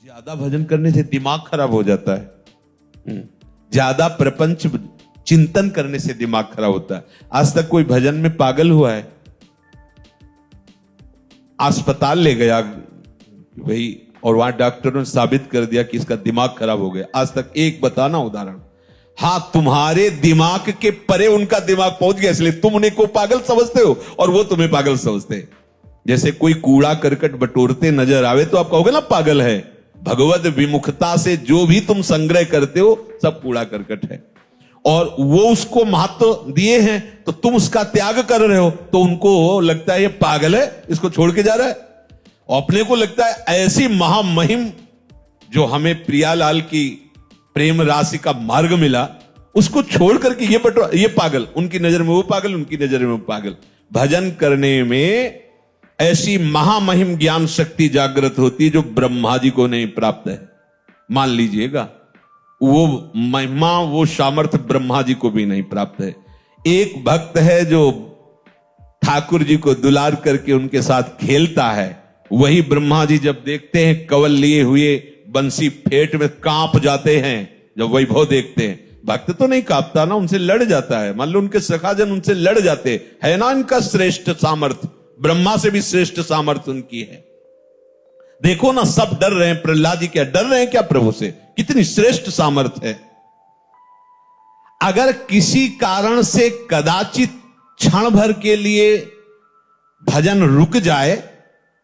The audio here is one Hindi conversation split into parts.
ज्यादा भजन करने से दिमाग खराब हो जाता है। ज्यादा प्रपंच चिंतन करने से दिमाग खराब होता है। आज तक कोई भजन में पागल हुआ है? अस्पताल ले गया भाई और वहां डॉक्टरों ने साबित कर दिया कि इसका दिमाग खराब हो गया। आज तक एक बताना उदाहरण। हां, तुम्हारे दिमाग के परे उनका दिमाग पहुंच गया, इसलिए तुम उन्हें को पागल समझते हो और वो तुम्हें पागल समझते हैं। जैसे कोई कूड़ा करकट बटोरते नजर आवे तो आप कहोगे ना पागल है। भगवत विमुखता से जो भी तुम संग्रह करते हो सब कूड़ा करकट है, और वो उसको महत्व दिए हैं तो तुम उसका त्याग कर रहे हो, तो उनको लगता है ये पागल है, इसको छोड़ के जा रहा है। और अपने को लगता है ऐसी महामहिम जो हमें प्रियालाल की प्रेम राशि का मार्ग मिला, उसको छोड़ करके ये पागल, उनकी नजर में वो पागल, उनकी नजर में वो पागल। भजन करने में ऐसी महामहिम ज्ञान शक्ति जागृत होती है जो ब्रह्मा जी को नहीं प्राप्त है। मान लीजिएगा, वो महिमा, वो सामर्थ्य ब्रह्मा जी को भी नहीं प्राप्त है। एक भक्त है जो ठाकुर जी को दुलार करके उनके साथ खेलता है, वही ब्रह्मा जी जब देखते हैं कवल लिए हुए बंसी फेट में कांप जाते हैं जब वैभव देखते हैं। भक्त तो नहीं कांपता ना, उनसे लड़ जाता है। मान लो उनके सखाजन उनसे लड़ जाते है ना, इनका श्रेष्ठ सामर्थ्य, ब्रह्मा से भी श्रेष्ठ सामर्थ्य उनकी है। देखो ना, सब डर रहे हैं। प्रहलाद जी क्या डर रहे हैं क्या प्रभु से? कितनी श्रेष्ठ सामर्थ्य है। अगर किसी कारण से कदाचित क्षण भर के लिए भजन रुक जाए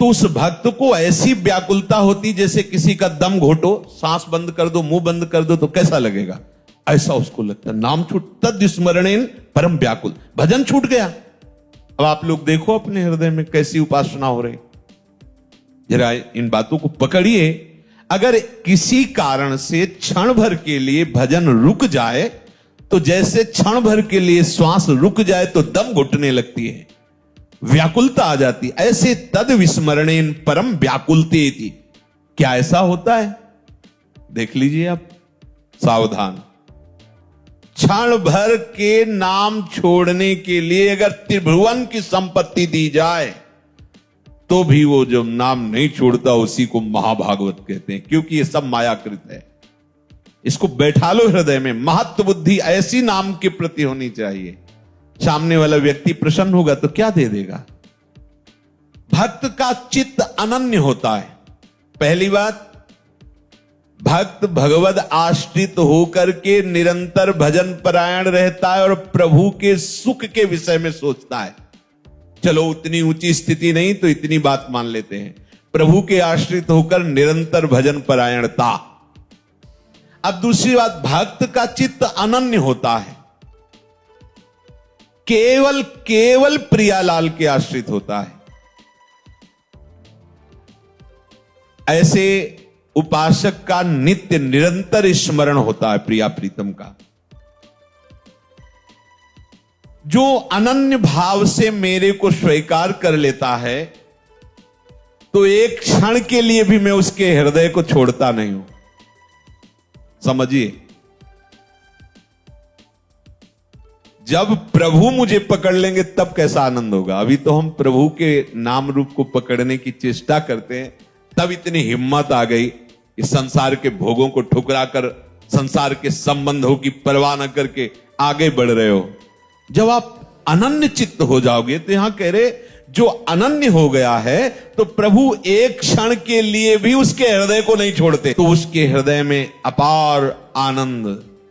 तो उस भक्त को ऐसी व्याकुलता होती जैसे किसी का दम घोटो, सांस बंद कर दो, मुंह बंद कर दो तो कैसा लगेगा, ऐसा उसको लगता है। नाम छूट तद स्मरणेन परम व्याकुल, भजन छूट गया। अब आप लोग देखो अपने हृदय में कैसी उपासना हो रही, जरा इन बातों को पकड़िए। अगर किसी कारण से क्षण भर के लिए भजन रुक जाए तो जैसे क्षण भर के लिए श्वास रुक जाए तो दम घुटने लगती है, व्याकुलता आ जाती, ऐसे तद विस्मरणेन परम व्याकुलते थी। क्या ऐसा होता है? देख लीजिए आप, सावधान। क्षण भर के नाम छोड़ने के लिए अगर त्रिभुवन की संपत्ति दी जाए तो भी वो जो नाम नहीं छोड़ता उसी को महाभागवत कहते हैं, क्योंकि ये सब मायाकृत है। इसको बैठा लो हृदय में। महत्व बुद्धि ऐसी नाम के प्रति होनी चाहिए, सामने वाला व्यक्ति प्रसन्न होगा तो क्या दे देगा। भक्त का चित्त अनन्य होता है। पहली बात, भक्त भगवद आश्रित होकर के निरंतर भजन परायण रहता है और प्रभु के सुख के विषय में सोचता है। चलो उतनी ऊंची स्थिति नहीं तो इतनी बात मान लेते हैं, प्रभु के आश्रित होकर निरंतर भजन परायणता। अब दूसरी बात, भक्त का चित्त अनन्य होता है, केवल प्रियालाल के आश्रित होता है। ऐसे उपासक का नित्य निरंतर स्मरण होता है प्रिया प्रीतम का। जो अनन्य भाव से मेरे को स्वीकार कर लेता है तो एक क्षण के लिए भी मैं उसके हृदय को छोड़ता नहीं हूं। समझिए, जब प्रभु मुझे पकड़ लेंगे तब कैसा आनंद होगा। अभी तो हम प्रभु के नाम रूप को पकड़ने की चेष्टा करते हैं, तब इतनी हिम्मत आ गई इस संसार के भोगों को ठुकरा कर, संसार के संबंधों की परवाह न करके आगे बढ़ रहे हो। जब आप अनन्य चित्त हो जाओगे तो यहां कह रहे, जो अनन्य हो गया है तो प्रभु एक क्षण के लिए भी उसके हृदय को नहीं छोड़ते, तो उसके हृदय में अपार आनंद,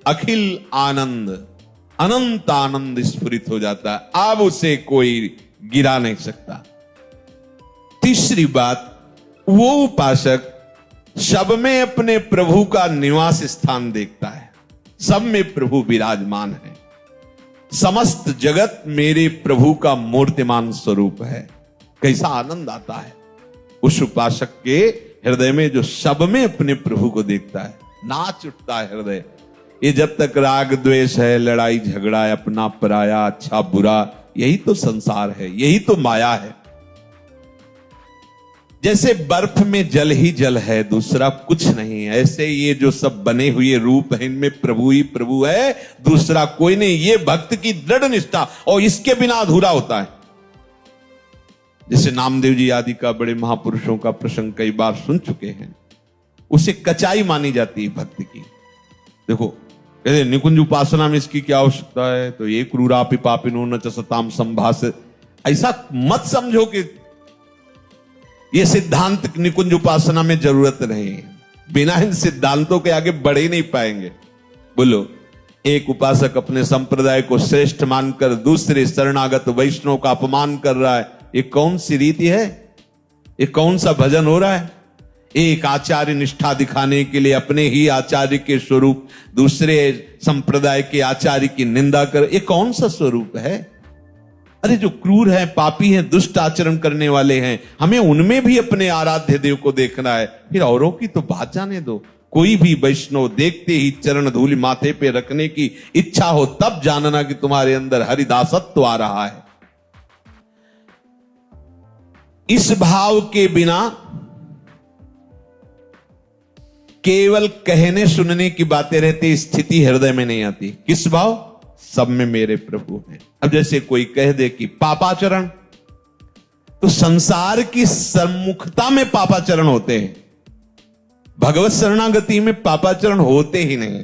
अखिल आनंद, अनंत आनंद स्फुरित हो जाता है। अब उसे कोई गिरा नहीं सकता। तीसरी बात, वो उपासक सब में अपने प्रभु का निवास स्थान देखता है। सब में प्रभु विराजमान है। समस्त जगत मेरे प्रभु का मूर्तिमान स्वरूप है। कैसा आनंद आता है उस उपासक के हृदय में जो सब में अपने प्रभु को देखता है। नाच उठता है हृदय। ये जब तक राग द्वेष है, लड़ाई झगड़ा है, अपना पराया, अच्छा बुरा, यही तो संसार है, यही तो माया है। जैसे बर्फ में जल ही जल है, दूसरा कुछ नहीं है, ऐसे ये जो सब बने हुए रूप है इनमें प्रभु ही प्रभु है, दूसरा कोई नहीं। ये भक्त की दृढ़ निष्ठा, और इसके बिना अधूरा होता है। जैसे नामदेव जी आदि का, बड़े महापुरुषों का प्रसंग कई बार सुन चुके हैं। उसे कचाई मानी जाती है भक्ति की। देखो कहते निकुंज उपासना में इसकी क्या आवश्यकता है, तो ये क्रूरापि पापिनो न च सताम संभास, ऐसा मत समझो कि ये सिद्धांत निकुंज उपासना में जरूरत नहीं। बिना इन सिद्धांतों के आगे बढ़ ही नहीं पाएंगे। बोलो, एक उपासक अपने संप्रदाय को श्रेष्ठ मानकर दूसरे शरणागत वैष्णव का अपमान कर रहा है, ये कौन सी रीति है? ये कौन सा भजन हो रहा है? एक आचार्य निष्ठा दिखाने के लिए अपने ही आचार्य के स्वरूप दूसरे संप्रदाय के आचार्य की निंदा कर, ये कौन सा स्वरूप है? अरे जो क्रूर है, पापी है, दुष्ट आचरण करने वाले हैं, हमें उनमें भी अपने आराध्य देव को देखना है, फिर औरों की तो बात जाने दो। कोई भी वैष्णव देखते ही चरण धूलि माथे पे रखने की इच्छा हो तब जानना कि तुम्हारे अंदर हरिदासत्व आ रहा है। इस भाव के बिना केवल कहने सुनने की बातें रहती, स्थिति हृदय में नहीं आती। किस भाव? सब में मेरे प्रभु हैं। अब जैसे कोई कह दे कि पापाचरण, तो संसार की सम्मुखता में पापाचरण होते हैं, भगवत शरणागति में पापाचरण होते ही नहीं।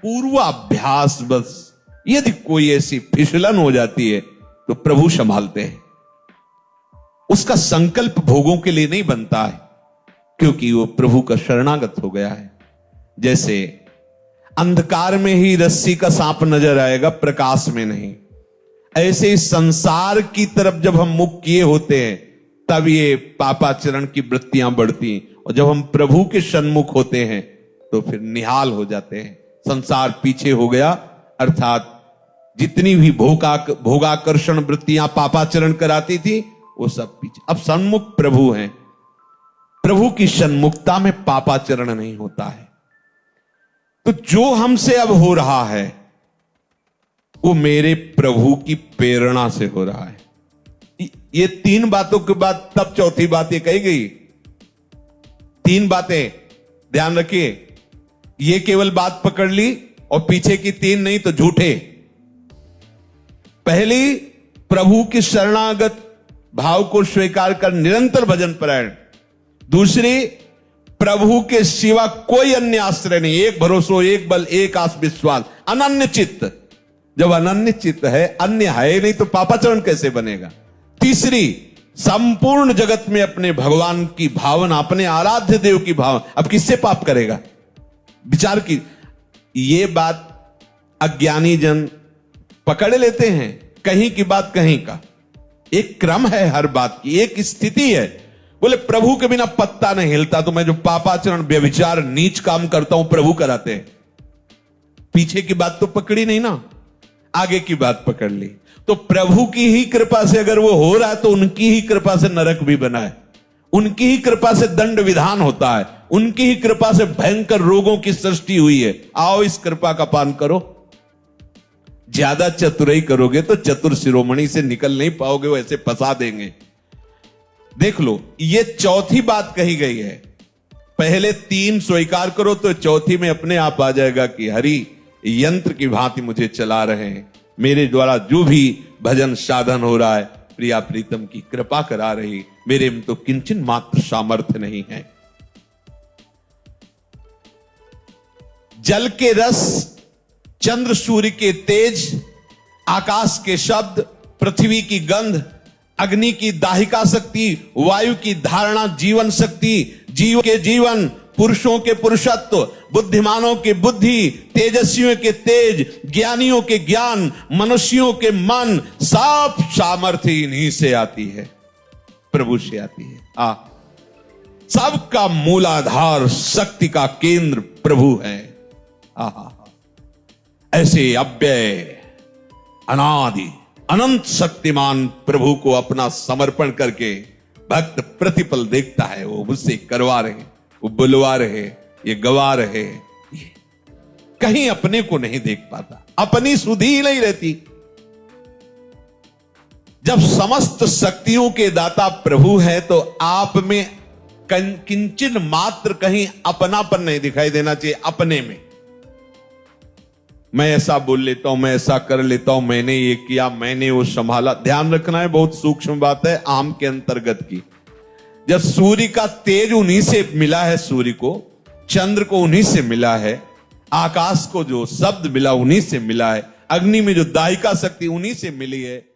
पूर्वाभ्यास बस। यदि कोई ऐसी फिसलन हो जाती है तो प्रभु संभालते हैं। उसका संकल्प भोगों के लिए नहीं बनता है, क्योंकि वो प्रभु का शरणागत हो गया है। जैसे अंधकार में ही रस्सी का सांप नजर आएगा, प्रकाश में नहीं, ऐसे ही संसार की तरफ जब हम मुख किए होते हैं तब ये पापाचरण की वृत्तियां बढ़ती, और जब हम प्रभु के सन्मुख होते हैं तो फिर निहाल हो जाते हैं। संसार पीछे हो गया, अर्थात जितनी भी भोगाकर्षण वृत्तियां पापाचरण कराती थी वो सब पीछे। अब सन्मुख प्रभु हैं, प्रभु की सन्मुखता में पापाचरण नहीं होता है। तो जो हमसे अब हो रहा है वो मेरे प्रभु की प्रेरणा से हो रहा है। ये तीन बातों के बाद तब चौथी बात ये कही गई। तीन बातें ध्यान रखिए, ये केवल बात पकड़ ली और पीछे की तीन नहीं तो झूठे। पहली, प्रभु की शरणागत भाव को स्वीकार कर निरंतर भजन परायण। दूसरी, प्रभु के सिवा कोई अन्य आश्रय नहीं, एक भरोसो, एक बल, एक आस विश्वास, अनन्य चित्त। जब अनन्य चित्त है, अन्य है नहीं तो पापाचरण कैसे बनेगा? तीसरी, संपूर्ण जगत में अपने भगवान की भावना, अपने आराध्य देव की भावना। अब किससे पाप करेगा? विचार की ये बात अज्ञानी जन पकड़ लेते हैं, कहीं की बात कहीं का। एक क्रम है हर बात की, एक स्थिति है। बोले प्रभु के बिना पत्ता नहीं हिलता, तो मैं जो पापाचरण, व्यभिचार, नीच काम करता हूं प्रभु कराते हैं। पीछे की बात तो पकड़ी नहीं ना, आगे की बात पकड़ ली। तो प्रभु की ही कृपा से अगर वो हो रहा है तो उनकी ही कृपा से नरक भी बना है, उनकी ही कृपा से दंड विधान होता है, उनकी ही कृपा से भयंकर रोगों की सृष्टि हुई है। आओ इस कृपा का पान करो। ज्यादा चतुराई करोगे तो चतुर शिरोमणि से निकल नहीं पाओगे, वो ऐसे फंसा देंगे। देख लो, ये चौथी बात कही गई है। पहले तीन स्वीकार करो तो चौथी में अपने आप आ जाएगा कि हरि यंत्र की भांति मुझे चला रहे हैं, मेरे द्वारा जो भी भजन साधन हो रहा है प्रिया प्रीतम की कृपा करा रही, मेरे में तो किंचन मात्र सामर्थ्य नहीं है। जल के रस, चंद्र सूर्य के तेज, आकाश के शब्द, पृथ्वी की गंध, अग्नि की दाहिका शक्ति, वायु की धारणा जीवन शक्ति, जीव के जीवन, पुरुषों के पुरुषत्व, बुद्धिमानों की बुद्धि, तेजस्वियों के तेज, ज्ञानियों के ज्ञान, मनुष्यों के मन, सब सामर्थ्य इन्हीं से आती है, प्रभु से आती है। सबका मूलाधार, शक्ति का केंद्र प्रभु है। ऐसे अव्यय, अनादि, अनंत शक्तिमान प्रभु को अपना समर्पण करके भक्त प्रतिपल देखता है, वो मुझसे करवा रहे, वो बुलवा रहे, ये गवा रहे, ये कहीं अपने को नहीं देख पाता, अपनी सुधि नहीं रहती। जब समस्त शक्तियों के दाता प्रभु है तो आप में किंचन मात्र कहीं अपनापन नहीं दिखाई देना चाहिए। अपने में मैं ऐसा बोल लेता हूं, मैं ऐसा कर लेता हूं, मैंने ये किया, मैंने वो संभाला। ध्यान रखना है, बहुत सूक्ष्म बात है, आम के अंतर्गत की। जब सूर्य का तेज उन्हीं से मिला है, सूर्य को चंद्र को उन्हीं से मिला है, आकाश को जो शब्द मिला उन्हीं से मिला है, अग्नि में जो दाहिका शक्ति उन्हीं से मिली है।